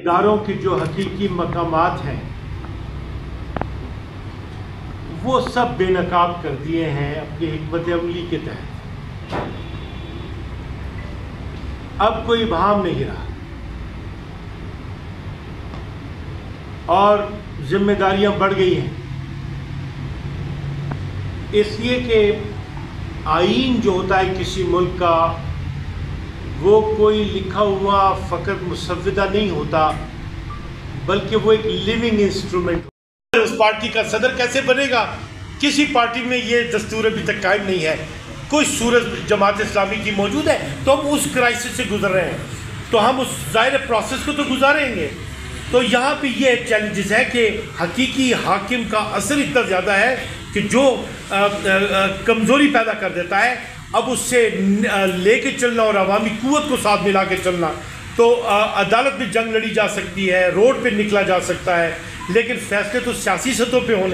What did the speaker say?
اداروں کے جو حقیقی مقامات ہیں وہ سب بے نقاب کر دیے ہیں اپنی حکمت عملی کے تحت. اب کوئی ابہام نہیں رہا اور ذمہ داریاں بڑھ گئی ہیں، اس لیے کہ آئین جو ہوتا ہے کسی ملک کا وہ کوئی لکھا ہوا فقط مسودہ نہیں ہوتا، بلکہ وہ ایک لیونگ انسٹرومنٹ ہوتا ہے. اس پارٹی کا صدر کیسے بنے گا؟ کسی پارٹی میں یہ دستور ابھی تک قائم نہیں ہے. کوئی صورت جماعت اسلامی کی موجود ہے تو ہم اس کرائسس سے گزر رہے ہیں، تو ہم اس ظاہر پروسیس کو تو گزاریں گے. تو یہاں پہ یہ چیلنجز ہے کہ حقیقی حاکم کا اثر اتنا زیادہ ہے کہ جو کمزوری پیدا کر دیتا ہے، اب اس سے لے کے چلنا اور عوامی قوت کو ساتھ ملا کے چلنا. تو عدالت میں جنگ لڑی جا سکتی ہے، روڈ پہ نکلا جا سکتا ہے، لیکن فیصلے تو سیاسی سطح پہ ہونے